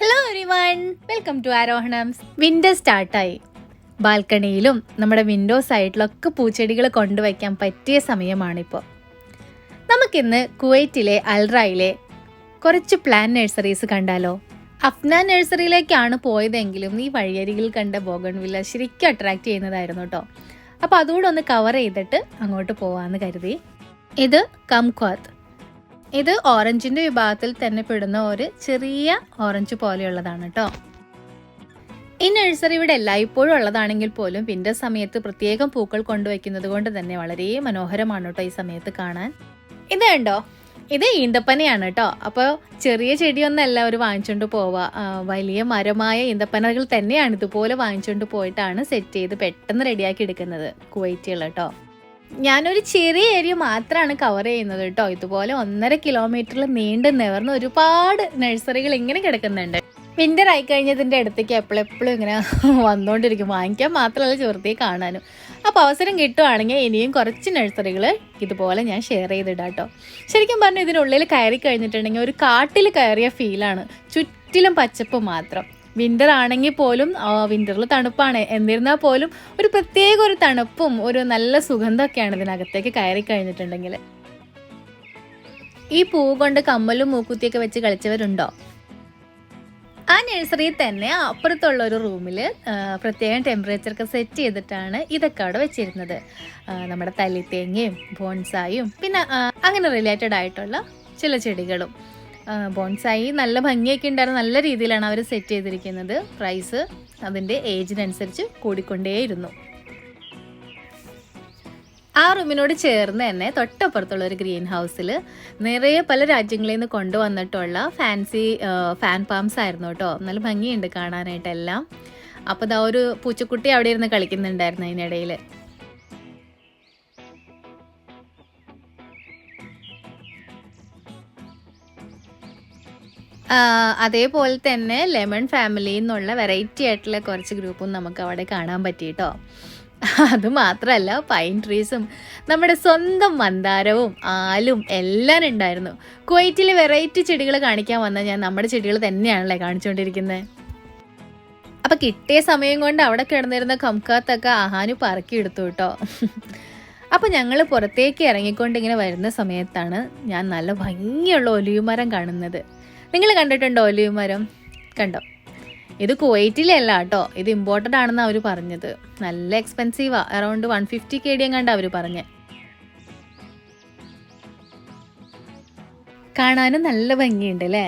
Hello everyone, welcome to ആരോഹണംസ്. Winter സ്റ്റാർട്ടായി. ബാൽക്കണിയിലും നമ്മുടെ വിൻഡോ സൈഡിലൊക്കെ പൂച്ചെടികൾ കൊണ്ടുവയ്ക്കാൻ പറ്റിയ സമയമാണിപ്പോൾ. നമുക്കിന്ന് കുവൈറ്റിലെ അൽറയിലെ കുറച്ച് പ്ലാൻ നഴ്സറീസ് കണ്ടാലോ? അഫ്ന നഴ്സറിയിലേക്കാണ് പോയതെങ്കിലും ഈ വഴിയരികിൽ കണ്ട ബോഗൺവില്ല ശരിക്കും അട്രാക്റ്റ് ചെയ്യുന്നതായിരുന്നു കേട്ടോ. അപ്പോൾ അതുകൂടെ ഒന്ന് കവർ ചെയ്തിട്ട് അങ്ങോട്ട് പോകാമെന്ന് കരുതി. ഇത് കംക്വാത്ത്. ഇത് ഓറഞ്ചിൻ്റെ വിഭാഗത്തിൽ തന്നെ പെടുന്ന ഒരു ചെറിയ ഓറഞ്ച് പോലെയുള്ളതാണ് കേട്ടോ. ഈ നഴ്സറി ഇവിടെ എല്ലായ്പ്പോഴും ഉള്ളതാണെങ്കിൽ പോലും വിൻ്റർ സമയത്ത് പ്രത്യേകം പൂക്കൾ കൊണ്ടുവയ്ക്കുന്നത് കൊണ്ട് തന്നെ വളരെ മനോഹരമാണ് കേട്ടോ ഈ സമയത്ത് കാണാൻ. ഇത് കണ്ടോ, ഇത് ഈന്തപ്പനയാണ് കേട്ടോ. അപ്പോൾ ചെറിയ ചെടിയൊന്നല്ല അവർ വാങ്ങിച്ചുകൊണ്ട് പോവുക, വലിയ മരമായ ഈന്തപ്പനകൾ തന്നെയാണ് ഇതുപോലെ വാങ്ങിച്ചുകൊണ്ട് പോയിട്ടാണ് സെറ്റ് ചെയ്ത് പെട്ടെന്ന് റെഡിയാക്കി എടുക്കുന്നത് കുവൈറ്റുകൾ കേട്ടോ. ഞാനൊരു ചെറിയ ഏരിയ മാത്രമാണ് കവർ ചെയ്യുന്നത് കേട്ടോ. ഇതുപോലെ 1.5 കിലോമീറ്ററിൽ നീണ്ടു നിവർന്ന് ഒരുപാട് നഴ്സറികൾ ഇങ്ങനെ കിടക്കുന്നുണ്ട്. വിൻ്റർ ആയിക്കഴിഞ്ഞതിൻ്റെ അടുത്തേക്ക് എപ്പോഴെപ്പോഴും ഇങ്ങനെ വന്നുകൊണ്ടിരിക്കും, വാങ്ങിക്കാൻ മാത്രമല്ല ചെറുതേ കാണാനും. അപ്പോൾ അവസരം കിട്ടുവാണെങ്കിൽ ഇനിയും കുറച്ച് നഴ്സറികൾ ഇതുപോലെ ഞാൻ ഷെയർ ചെയ്തിടാം കേട്ടോ. ശരിക്കും പറഞ്ഞാൽ ഇതിനുള്ളിൽ കയറി കഴിഞ്ഞിട്ടുണ്ടെങ്കിൽ ഒരു കാട്ടിൽ കയറിയ ഫീലാണ്. ചുറ്റിലും പച്ചപ്പ് മാത്രം. വിൻ്റർ ആണെങ്കിൽ പോലും, വിൻ്ററിൽ തണുപ്പാണ്, എന്നിരുന്നാൽ പോലും ഒരു പ്രത്യേക ഒരു തണുപ്പും ഒരു നല്ല സുഗന്ധമൊക്കെയാണ് ഇതിനകത്തേക്ക് കയറി കഴിഞ്ഞിട്ടുണ്ടെങ്കിൽ. ഈ പൂ കൊണ്ട് കമ്മലും മൂക്കുത്തിയൊക്കെ വെച്ച് കളിച്ചവരുണ്ടോ? ആ നഴ്സറിയിൽ തന്നെ അപ്പുറത്തുള്ള ഒരു റൂമിൽ പ്രത്യേകം ടെമ്പറേച്ചറൊക്കെ സെറ്റ് ചെയ്തിട്ടാണ് ഇതൊക്കെ അവിടെ വെച്ചിരുന്നത്. നമ്മുടെ തല്ലിത്തേങ്ങയും ബോൺസായും പിന്നെ അങ്ങനെ റിലേറ്റഡ് ആയിട്ടുള്ള ചില ചെടികളും. ബോൺസായി നല്ല ഭംഗിയൊക്കെ ഉണ്ടായിരുന്നു, നല്ല രീതിയിലാണ് അവർ സെറ്റ് ചെയ്തിരിക്കുന്നത്. പ്രൈസ് അതിൻ്റെ ഏജിനനുസരിച്ച് കൂടിക്കൊണ്ടേയിരുന്നു. ആ റൂമിനോട് ചേർന്ന് തന്നെ തൊട്ടപ്പുറത്തുള്ള ഒരു ഗ്രീൻ ഹൗസിൽ നിറയെ പല രാജ്യങ്ങളിൽ നിന്ന് കൊണ്ടുവന്നിട്ടുള്ള ഫാൻസി ഫാൻ പാംസ് ആയിരുന്നു കേട്ടോ. നല്ല ഭംഗിയുണ്ട് കാണാനായിട്ടെല്ലാം. അപ്പോൾ ഇതാ ഒരു പൂച്ചക്കുട്ടി അവിടെ ഇരുന്ന് കളിക്കുന്നുണ്ടായിരുന്നു അതിനിടയിൽ. അതേപോലെ തന്നെ ലെമൺ ഫാമിലിയിൽ നിന്നുള്ള വെറൈറ്റി ആയിട്ടുള്ള കുറച്ച് ഗ്രൂപ്പും നമുക്ക് അവിടെ കാണാൻ പറ്റി കേട്ടോ. അതുമാത്രമല്ല പൈൻ ട്രീസും നമ്മുടെ സ്വന്തം മന്ദാരവും ആലും എല്ലാം ഉണ്ടായിരുന്നു. കുവൈറ്റിൽ വെറൈറ്റി ചെടികൾ കാണിക്കാൻ വന്നാൽ ഞാൻ നമ്മുടെ ചെടികൾ തന്നെയാണല്ലേ കാണിച്ചുകൊണ്ടിരിക്കുന്നത്. അപ്പം കിട്ടിയ സമയം കൊണ്ട് അവിടെ കിടന്നിരുന്ന കംകാത്തൊക്കെ ആഹാനു പറക്കി എടുത്തു കേട്ടോ. അപ്പോൾ ഞങ്ങൾ പുറത്തേക്ക് ഇറങ്ങിക്കൊണ്ട് ഇങ്ങനെ വരുന്ന സമയത്താണ് ഞാൻ നല്ല ഭംഗിയുള്ള ഒലിവ് മരം കാണുന്നത്. നിങ്ങൾ കണ്ടിട്ടുണ്ടോ ഒലിവ് മരം? കണ്ടോ? ഇത് കുവൈറ്റിലെ അല്ല കേട്ടോ, ഇത് ഇമ്പോർട്ടഡ് ആണെന്ന് അവർ പറഞ്ഞത്. നല്ല എക്സ്പെൻസീവാ, അറൗണ്ട് 150 KD കണ്ട അവർ പറഞ്ഞ്. കാണാനും നല്ല ഭംഗിയുണ്ട് അല്ലേ?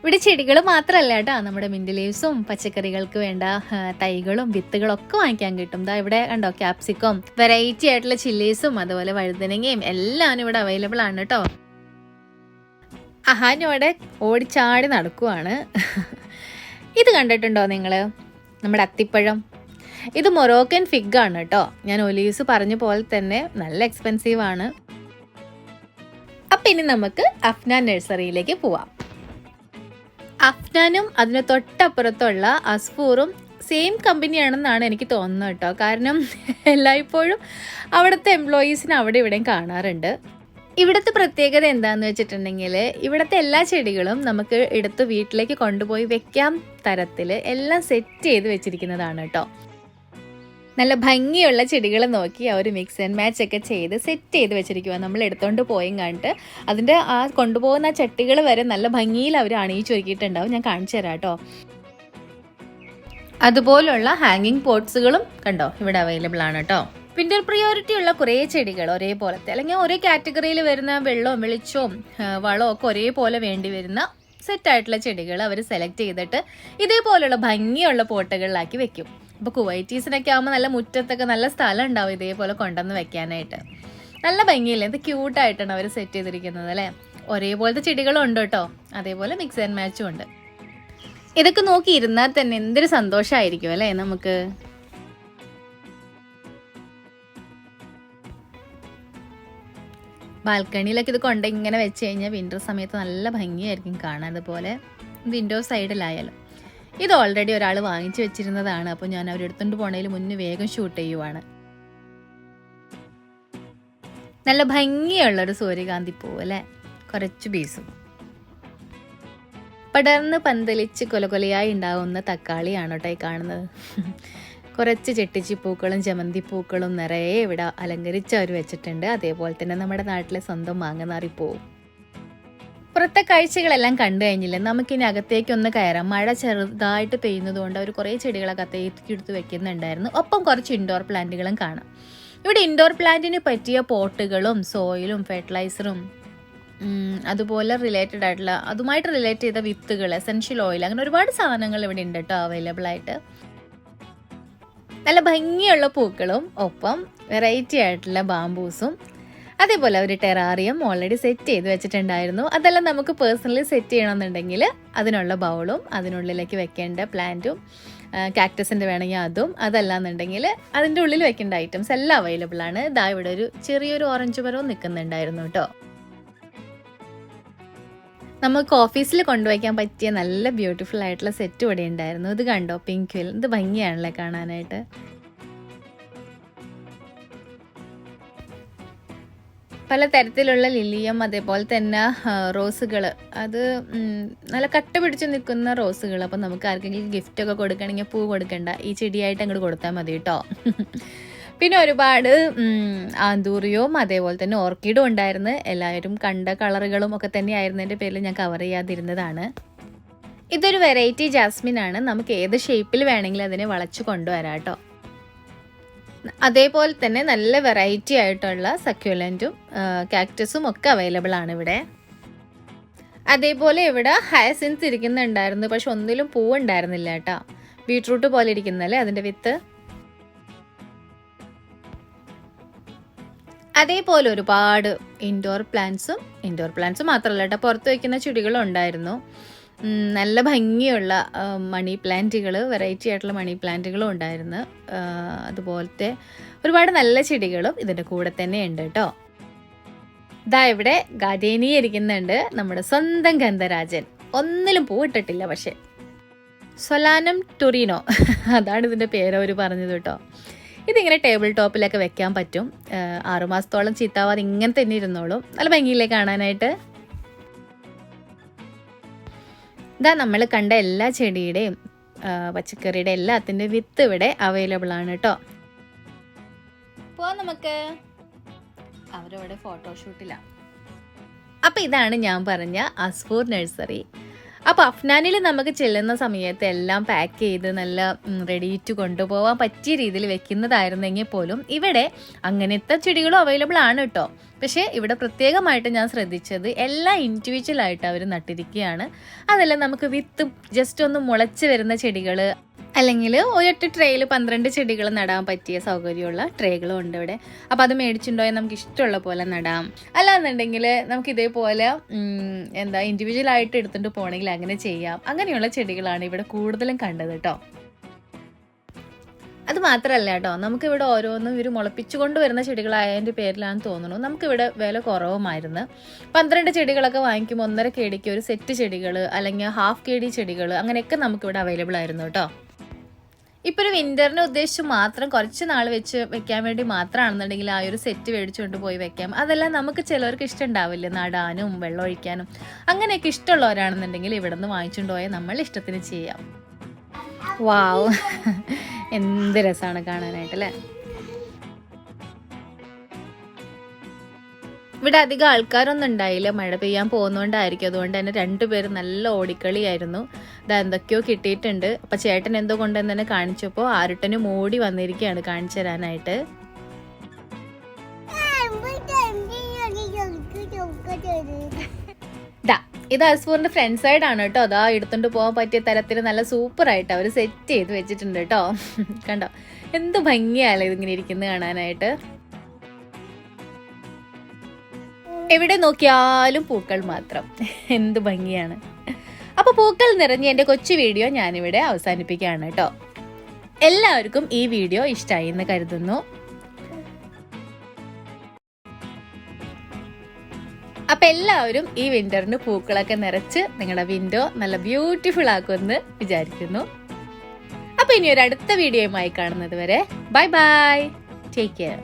ഇവിടെ ചെടികൾ മാത്രമല്ല കേട്ടോ, നമ്മുടെ മിന്റ് ലീവ്സും പച്ചക്കറികൾക്ക് വേണ്ട തൈകളും വിത്തുകളൊക്കെ വാങ്ങിക്കാൻ കിട്ടും. ദാ ഇവിടെ കണ്ടോ, ക്യാപ്സിക്കം, വെറൈറ്റി ആയിട്ടുള്ള ചില്ലീസും അതുപോലെ വഴുതനങ്ങയും എല്ലാം ഇവിടെ അവൈലബിൾ ആണ് കേട്ടോ. അഹാനോടെ ഓടിച്ചാടി നടക്കുവാണ്. ഇത് കണ്ടിട്ടുണ്ടോ നിങ്ങൾ? നമ്മുടെ അത്തിപ്പഴം. ഇത് മൊറോക്കൻ ഫിഗ് ആണ് കേട്ടോ. ഞാൻ ഒലീവ്സ് പറഞ്ഞ പോലെ തന്നെ നല്ല എക്സ്പെൻസീവ് ആണ്. അപ്പം ഇനി നമുക്ക് അഫ്നാൻ നഴ്സറിയിലേക്ക് പോവാം. അഫ്നാനും അതിന് തൊട്ടപ്പുറത്തുള്ള അസ്ഫൂറും സെയിം കമ്പനിയാണെന്നാണ് എനിക്ക് തോന്നുന്നത് കേട്ടോ. കാരണം എല്ലായ്പ്പോഴും അവിടുത്തെ എംപ്ലോയീസിനെ അവിടെ ഇവിടെയും കാണാറുണ്ട്. ഇവിടുത്തെ പ്രത്യേകത എന്താണെന്ന് വെച്ചിട്ടുണ്ടെങ്കിൽ ഇവിടുത്തെ എല്ലാ ചെടികളും നമുക്ക് എടുത്ത് വീട്ടിലേക്ക് കൊണ്ടുപോയി വെക്കാം തരത്തിൽ എല്ലാം സെറ്റ് ചെയ്ത് വെച്ചിരിക്കുന്നതാണ് കേട്ടോ. നല്ല ഭംഗിയുള്ള ചെടികൾ നോക്കി അവർ മിക്സ് ആൻഡ് മാച്ച് ഒക്കെ ചെയ്ത് സെറ്റ് ചെയ്ത് വെച്ചിരിക്കുക. നമ്മൾ എടുത്തുകൊണ്ട് പോയും കണ്ടിട്ട് അതിൻ്റെ ആ കൊണ്ടുപോകുന്ന ചട്ടികൾ വരെ നല്ല ഭംഗിയിൽ അവർ അണിയിച്ച് ഒരുക്കിയിട്ടുണ്ടാവും. ഞാൻ കാണിച്ചു തരാം കേട്ടോ. അതുപോലുള്ള ഹാങ്ങിങ് പോട്ട്സുകളും കണ്ടോ ഇവിടെ അവൈലബിൾ ആണ് കേട്ടോ. വിൻ്റർ പ്രിയോറിറ്റി ഉള്ള കുറേ ചെടികൾ ഒരേപോലത്തെ, അല്ലെങ്കിൽ ഒരേ കാറ്റഗറിയിൽ വരുന്ന വെള്ളവും വെളിച്ചവും വളവും ഒക്കെ ഒരേപോലെ വേണ്ടി വരുന്ന സെറ്റായിട്ടുള്ള ചെടികൾ അവർ സെലക്ട് ചെയ്തിട്ട് ഇതേപോലുള്ള ഭംഗിയുള്ള പോട്ടുകളിലാക്കി വെക്കും. അപ്പോൾ കുവൈറ്റീസിനൊക്കെ ആകുമ്പോൾ നല്ല മുറ്റത്തൊക്കെ നല്ല സ്ഥലം ഉണ്ടാവും ഇതേപോലെ കൊണ്ടുവന്ന് വെക്കാനായിട്ട്. നല്ല ഭംഗിയില്ലേ? ഇത് ക്യൂട്ടായിട്ടാണ് അവർ സെറ്റ് ചെയ്തിരിക്കുന്നത് അല്ലേ? ഒരേപോലത്തെ ചെടികളും ഉണ്ട് കേട്ടോ, അതേപോലെ മിക്സ് ആൻഡ് മാച്ചും ഉണ്ട്. ഇതൊക്കെ നോക്കി ഇരുന്നാൽ തന്നെ എന്തൊരു സന്തോഷമായിരിക്കും അല്ലേ നമുക്ക്. ബാൽക്കണിയിലൊക്കെ ഇത് കൊണ്ട് ഇങ്ങനെ വെച്ച് കഴിഞ്ഞാൽ വിൻ്റർ സമയത്ത് നല്ല ഭംഗിയായിരിക്കും കാണാൻ. അതുപോലെ വിൻഡോ സൈഡിലായാലും. ഇത് ഓൾറെഡി ഒരാൾ വാങ്ങിച്ചു വെച്ചിരുന്നതാണ്. അപ്പോൾ ഞാൻ അവരെടുത്തുകൊണ്ട് പോണതിൽ മുന്നേ വേഗം ഷൂട്ട് ചെയ്യുവാണ്. നല്ല ഭംഗിയുള്ളൊരു സൂര്യകാന്തി പൂവ് അല്ലേ? കുറച്ച് പീസും പടർന്ന് പന്തലിച്ച് കൊലകൊലയായി ഉണ്ടാകുന്ന തക്കാളിയാണ് കേട്ടോ ഈ കാണുന്നത്. കുറച്ച് ചെട്ടിച്ചിപ്പൂക്കളും ജമന്തിപ്പൂക്കളും നിറയെ ഇവിടെ അലങ്കരിച്ച് അവർ വെച്ചിട്ടുണ്ട്. അതേപോലെ തന്നെ നമ്മുടെ നാട്ടിലെ സ്വന്തം മാങ്ങനാറിപ്പൂവും. പുറത്തെ കാഴ്ചകളെല്ലാം കണ്ടു കഴിഞ്ഞില്ലേ, നമുക്കിനി അകത്തേക്കൊന്ന് കയറാം. മഴ ചെറുതായിട്ട് പെയ്യുന്നത് കൊണ്ട് അവർ കുറേ ചെടികളൊക്കെ അകത്തേക്ക് എടുത്ത് വെക്കുന്നുണ്ടായിരുന്നു. ഒപ്പം കുറച്ച് ഇൻഡോർ പ്ലാന്റുകളും കാണാം. ഇവിടെ ഇൻഡോർ പ്ലാന്റിന് പറ്റിയ പോട്ടുകളും സോയിലും ഫെർട്ടിലൈസറും അതുപോലെ റിലേറ്റഡ് ആയിട്ടുള്ള അതുമായിട്ട് റിലേറ്റ് ചെയ്ത വിത്തുകൾ, എസെൻഷ്യൽ ഓയിൽ, അങ്ങനെ ഒരുപാട് സാധനങ്ങൾ ഇവിടെ ഉണ്ട് കേട്ടോ അവൈലബിൾ ആയിട്ട്. നല്ല ഭംഗിയുള്ള പൂക്കളും ഒപ്പം വെറൈറ്റി ആയിട്ടുള്ള ബാംബൂസും അതേപോലെ ഒരു ടെറാറിയം ഓൾറെഡി സെറ്റ് ചെയ്ത് വെച്ചിട്ടുണ്ടായിരുന്നു. അതെല്ലാം നമുക്ക് പേഴ്സണലി സെറ്റ് ചെയ്യണമെന്നുണ്ടെങ്കിൽ അതിനുള്ള ബൗളും അതിനുള്ളിലേക്ക് വെക്കേണ്ട പ്ലാന്റും കാക്ടസിൻ്റെ വേണമെങ്കിൽ അതും, അതല്ലാന്നുണ്ടെങ്കിൽ അതിൻ്റെ ഉള്ളിൽ വെക്കേണ്ട ഐറ്റംസ് എല്ലാം അവൈലബിൾ ആണ്. ഇതാ ഇവിടെ ഒരു ചെറിയൊരു ഓറഞ്ച് മരവും നിൽക്കുന്നുണ്ടായിരുന്നു കേട്ടോ. നമുക്ക് ഓഫീസിൽ കൊണ്ടുവയ്ക്കാൻ പറ്റിയ നല്ല ബ്യൂട്ടിഫുൾ ആയിട്ടുള്ള സെറ്റ് ഇവിടെ ഉണ്ടായിരുന്നു. ഇത് കണ്ടോ, പിങ്ക് വിൽ, ഇത് ഭംഗിയാണല്ലേ കാണാനായിട്ട്. പല തരത്തിലുള്ള ലില്ലിയം അതേപോലെ തന്നെ റോസുകൾ, അത് നല്ല കട്ട പിടിച്ച് നിൽക്കുന്ന റോസുകൾ. അപ്പം നമുക്ക് ആർക്കെങ്കിലും ഗിഫ്റ്റൊക്കെ കൊടുക്കണമെങ്കിൽ പൂ കൊടുക്കണ്ട, ഈ ചെടിയായിട്ട് അങ്ങോട്ട് കൊടുത്താൽ മതി കേട്ടോ. പിന്നെ ഒരുപാട് ആന്തൂറിയവും അതേപോലെ തന്നെ ഓർക്കിഡും ഉണ്ടായിരുന്നു. എല്ലാവരും കണ്ട കളറുകളും ഒക്കെ തന്നെയായിരുന്നതിൻ്റെ പേരിൽ ഞാൻ കവർ ചെയ്യാതിരുന്നതാണ്. ഇതൊരു വെറൈറ്റി ജാസ്മിൻ ആണ്. നമുക്ക് ഏത് ഷേപ്പിൽ വേണമെങ്കിലും അതിനെ വളച്ച് കൊണ്ടുവരാം കേട്ടോ. അതേപോലെ തന്നെ നല്ല വെറൈറ്റി ആയിട്ടുള്ള സക്യുലൻറ്റും കാക്ടസും ഒക്കെ അവൈലബിൾ ആണ് ഇവിടെ. അതേപോലെ ഇവിടെ ഹയസിൻസ് ഇരിക്കുന്നുണ്ടായിരുന്നു, പക്ഷെ ഒന്നിലും പൂവുണ്ടായിരുന്നില്ല കേട്ടോ. ബീട്രൂട്ട് പോലെ ഇരിക്കുന്നല്ലേ അതിൻ്റെ വിത്ത്. അതേപോലെ ഒരുപാട് ഇൻഡോർ പ്ലാന്റ്സും മാത്രമല്ല കേട്ടോ, പുറത്ത് വയ്ക്കുന്ന ചെടികളും ഉണ്ടായിരുന്നു. നല്ല ഭംഗിയുള്ള മണി പ്ലാന്റുകൾ, വെറൈറ്റി ആയിട്ടുള്ള മണി പ്ലാന്റുകളും ഉണ്ടായിരുന്നു. അതുപോലത്തെ ഒരുപാട് നല്ല ചെടികളും ഇതിൻ്റെ കൂടെ തന്നെ ഉണ്ട് കേട്ടോ. ഇതാ ഇവിടെ ഗാർഡേനി ഇരിക്കുന്നുണ്ട്, നമ്മുടെ സ്വന്തം ഗന്ധരാജൻ. ഒന്നിലും പൂവിട്ടിട്ടില്ല, പക്ഷെ സൊലാനം ടൊറീനോ അതാണ് ഇതിൻ്റെ പേര് അവർ പറഞ്ഞത് കേട്ടോ. ഇതിങ്ങനെ ടേബിൾ ടോപ്പിലൊക്കെ വെക്കാൻ പറ്റും. 6 മാസത്തോളം ചീത്താവാതെ ഇങ്ങനെ തന്നെ ഇരുന്നോളും. നല്ല ഭംഗിയില്ലേ കാണാനായിട്ട്. ഇതാ നമ്മൾ കണ്ട എല്ലാ ചെടിയുടെയും പച്ചക്കറിയുടെ എല്ലാത്തിൻ്റെ വിത്ത് ഇവിടെ അവൈലബിൾ ആണ് കേട്ടോ. പോവാം നമുക്ക്. അവരവിടെ ഫോട്ടോഷൂട്ടിലാണ്. അപ്പം ഇതാണ് ഞാൻ പറഞ്ഞ അസ്ഫൂർ നഴ്സറി. അപ്പോൾ അഫ്നാനിൽ നമുക്ക് ചെല്ലുന്ന സമയത്ത് എല്ലാം പാക്ക് ചെയ്ത് നല്ല റെഡി ടു കൊണ്ടുപോകാൻ പറ്റിയ രീതിയിൽ വെക്കുന്നതായിരുന്നെങ്കിൽ പോലും ഇവിടെ അങ്ങനത്തെ ചെടികളും അവൈലബിൾ ആണ് കേട്ടോ. പക്ഷേ ഇവിടെ പ്രത്യേകമായിട്ട് ഞാൻ ശ്രദ്ധിച്ചത് എല്ലാം ഇൻഡിവിജ്വലായിട്ട് അവർ നട്ടിരിക്കുകയാണ്. അതെല്ലാം നമുക്ക് വിത്ത് ജസ്റ്റ് ഒന്ന് മുളച്ച് വരുന്ന ചെടികൾ, അല്ലെങ്കിൽ ഒരൊറ്റ ട്രേയിൽ 12 ചെടികൾ നടാൻ പറ്റിയ സൗകര്യമുള്ള ട്രേകളും ഉണ്ട് ഇവിടെ. അപ്പോൾ അത് മേടിച്ചിട്ടുണ്ടോയാൽ നമുക്ക് ഇഷ്ടമുള്ള പോലെ നടാം. അല്ലാന്നുണ്ടെങ്കിൽ നമുക്ക് ഇതേപോലെ ഇൻഡിവിജ്വലായിട്ട് എടുത്തുകൊണ്ട് പോകണമെങ്കിൽ അങ്ങനെ ചെയ്യാം. അങ്ങനെയുള്ള ചെടികളാണ് ഇവിടെ കൂടുതലും കണ്ടത് കേട്ടോ. അത് മാത്രമല്ല കേട്ടോ, നമുക്കിവിടെ ഓരോന്നും ഇവർ മുളപ്പിച്ചുകൊണ്ട് വരുന്ന ചെടികളായതിൻ്റെ പേരിലാണെന്ന് തോന്നുന്നു നമുക്കിവിടെ വില കുറവുമായിരുന്നു. 12 ചെടികളൊക്കെ വാങ്ങിക്കുമ്പോൾ 1.5 KD ഒരു സെറ്റ് ചെടികൾ അല്ലെങ്കിൽ ½ KD ചെടികൾ അങ്ങനെയൊക്കെ നമുക്കിവിടെ അവൈലബിൾ ആയിരുന്നു കേട്ടോ. ഇപ്പോൾ ഒരു വിൻ്ററിനെ ഉദ്ദേശിച്ച് മാത്രം കുറച്ച് നാൾ വെക്കാൻ വേണ്ടി മാത്രമാണെന്നുണ്ടെങ്കിൽ ആ ഒരു സെറ്റ് മേടിച്ചുകൊണ്ട് പോയി വെക്കാം. അതെല്ലാം നമുക്ക് ചിലവർക്ക് ഇഷ്ടം ഉണ്ടാവില്ല, നടാനും വെള്ളം ഒഴിക്കാനും. അങ്ങനെയൊക്കെ ഇഷ്ടമുള്ളവരാണെന്നുണ്ടെങ്കിൽ ഇവിടെ നിന്ന് വാങ്ങിച്ചുകൊണ്ട് പോയാൽ നമ്മൾ ഇഷ്ടത്തിന് ചെയ്യാം. വാവ്, എന്ത് രസമാണ് കാണാനായിട്ടല്ലേ. ഇവിടെ അധികം ആൾക്കാരൊന്നും ഉണ്ടായില്ല, മഴ പെയ്യാൻ പോകുന്നതുകൊണ്ടായിരിക്കും. അതുകൊണ്ട് തന്നെ 2 പേര് നല്ല ഓടിക്കളിയായിരുന്നു. ഇത് എന്തൊക്കെയോ കിട്ടിയിട്ടുണ്ട്. അപ്പം ചേട്ടൻ എന്തോ കൊണ്ടുവന്ന് തന്നെ കാണിച്ചപ്പോൾ ആരുട്ടനും ഓടി വന്നിരിക്കുകയാണ് കാണിച്ചു തരാനായിട്ട്. ഇത് അസ്ഫൂറിന്റെ ഫ്രണ്ട് സൈഡ് ആണ് കേട്ടോ. അതാ എടുത്തുകൊണ്ട് പോകാൻ പറ്റിയ തരത്തിൽ നല്ല സൂപ്പറായിട്ട് അവർ സെറ്റ് ചെയ്ത് വെച്ചിട്ടുണ്ട് കേട്ടോ. കണ്ടോ എന്ത് ഭംഗിയാലേ ഇതിങ്ങനെ ഇരിക്കുന്നത് കാണാനായിട്ട്. എവിടെ നോക്കിയാലും പൂക്കൾ മാത്രം, എന്ത് ഭംഗിയാണ്. അപ്പോൾ പൂക്കൾ നിറഞ്ഞ എൻ്റെ കൊച്ചു വീഡിയോ ഞാനിവിടെ അവസാനിപ്പിക്കുകയാണ് കേട്ടോ. എല്ലാവർക്കും ഈ വീഡിയോ ഇഷ്ടമായി എന്ന് കരുതുന്നു. അപ്പം എല്ലാവരും ഈ വിൻ്ററിന് പൂക്കളൊക്കെ നിറച്ച് നിങ്ങളുടെ വിൻഡോ നല്ല ബ്യൂട്ടിഫുൾ ആക്കുമെന്ന് വിചാരിക്കുന്നു. അപ്പോൾ ഇനി ഒരു അടുത്ത വീഡിയോയുമായി കാണുന്നത് വരെ ബൈ ബൈ, ടേക്ക് കെയർ.